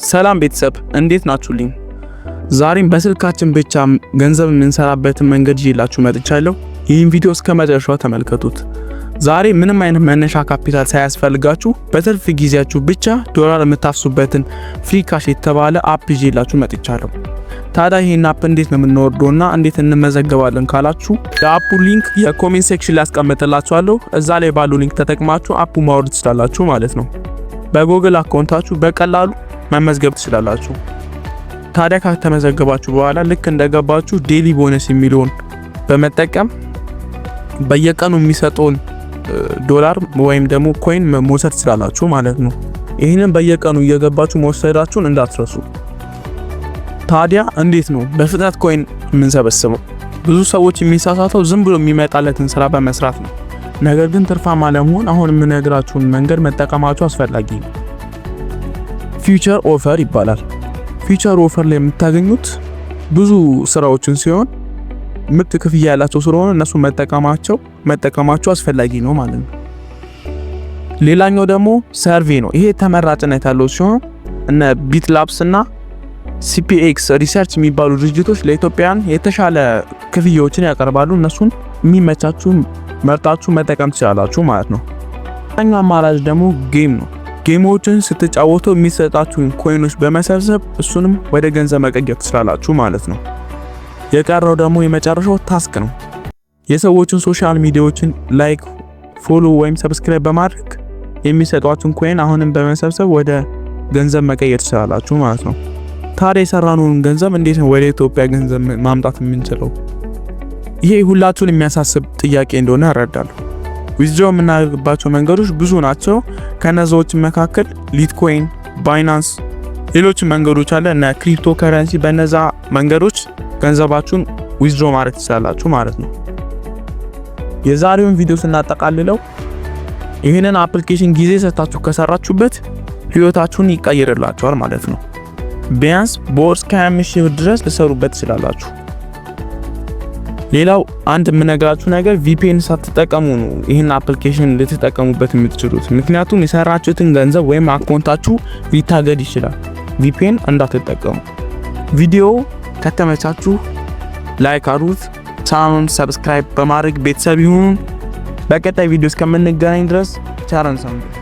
ሰላም ቤተሰብ እንዴት ናችሁልኝ? ዛሬም በስልካችን ብቻ ገንዘብ የምንሰራበትን መንገድ ይዤላችሁ መጥቻለሁ። ይህን ቪዲዮ እስከ መጨረሻው ተመልከቱት። ዛሬ ምንም አይነት መነሻ ካፒታል ሳያስፈልጋችሁ በትርፍ ጊዜያችሁ ብቻ ዶላር የምታፍሱበትን ፍሪካሽ የተባለ አፕ ይዤላችሁ መጥቻለሁ። ታዲያ ይሄን አፕ እንዴት ነው የምንወርደውና እንዴት እንመዘገባለን ካላችሁ የአፑ ሊንክ የኮሜንት ሴክሽን ላይ አስቀምጥላችኋለሁ። እዛ ላይ ባለው ሊንክ ተጠቅማችሁ አፑ ማውረድ ትችላላችሁ ማለት ነው። በጉግል አካውንታችሁ በቀላሉ መመዝገብ ትችላላችሁ። ታዲያ ከተመዘገባችሁ በኋላ ልክ እንደገባችሁ ዴሊ ቦነስ የሚለውን በመጠቀም በየቀኑ የሚሰጠውን ዶላር ወይም ደግሞ ኮይን መውሰድ ትችላላችሁ ማለት ነው። ይሄንን በየቀኑ እየገባችሁ መውሰዳችሁን እንዳትረሱ። ታዲያ እንዴት ነው በፍጥነት ኮይን የምንሰበስበው? ብዙ ሰዎች የሚሳሳተው ዝም ብሎ የሚመጣለትን ስራ በመስራት ነው። ነገር ግን ትርፋማ ለመሆን አሁን የምነግራችሁን መንገድ መጠቀማችሁ አስፈላጊ ነው። ፊውቸር ኦፈር ይባላል። ፊውቸር ኦፈር ላይ የምታገኙት ብዙ ስራዎችን ሲሆን ምርጥ ክፍያ ያላቸው ስለሆነ እነሱ መጠቀማቸው አስፈላጊ ነው ማለት ነው። ሌላኛው ደግሞ ሰርቬይ ነው። ይሄ ተመራጭነት ያለው ሲሆን እነ ቢትላፕስ እና ሲፒኤክስ ሪሰርች የሚባሉ ድርጅቶች ለኢትዮጵያን የተሻለ ክፍያዎችን ያቀርባሉ። እነሱን የሚመቻችሁ መርጣችሁ መጠቀም ትችላላችሁ ማለት ነው። ሌላኛው አማራጭ ደግሞ ጌም ነው። ጌሞችን ስትጫወቱ የሚሰጣችሁን ኮይኖች በመሰብሰብ እሱንም ወደ ገንዘብ መቀየር ትችላላችሁ ማለት ነው። የቀረው ደግሞ የመጨረሻው ታስክ ነው። የሰዎችን ሶሻል ሚዲያዎችን ላይክ፣ ፎሎ ወይም ሰብስክራይብ በማድረግ የሚሰጧችሁን ኮይን አሁንም በመሰብሰብ ወደ ገንዘብ መቀየር ትችላላችሁ ማለት ነው። ታዲያ የሰራነውን ገንዘብ እንዴት ነው ወደ ኢትዮጵያ ገንዘብ ማምጣት የምንችለው? ይሄ ሁላችሁን የሚያሳስብ ጥያቄ እንደሆነ እረዳለሁ። ዊዝድሮው የምናደርግባቸው መንገዶች ብዙ ናቸው። ከነዛዎች መካከል ሊትኮይን፣ ባይናንስ፣ ሌሎች መንገዶች አለ እና ክሪፕቶ ከረንሲ። በነዛ መንገዶች ገንዘባችሁን ዊዝድሮው ማድረግ ትችላላችሁ ማለት ነው። የዛሬውን ቪዲዮ ስናጠቃልለው ይህንን አፕሊኬሽን ጊዜ ሰጣችሁ ከሰራችሁበት ህይወታችሁን ይቀይርላችኋል ማለት ነው። ቢያንስ በወር እስከ 25,000 ብር ድረስ ልሰሩበት ትችላላችሁ። ሌላው አንድ የምነግራችሁ ነገር ቪፒኤን ሳትጠቀሙ ነው ይህን አፕሊኬሽን ልትጠቀሙበት የምትችሉት። ምክንያቱም የሰራችሁትን ገንዘብ ወይም አካውንታችሁ ሊታገድ ይችላል። ቪፒኤን እንዳትጠቀሙ። ቪዲዮ ከተመቻችሁ ላይክ አድርጉት፣ ቻናሉን ሰብስክራይብ በማድረግ ቤተሰብ ይሁኑ። በቀጣይ ቪዲዮ እስከምንገናኝ ድረስ ቻለን ሰንብቱ።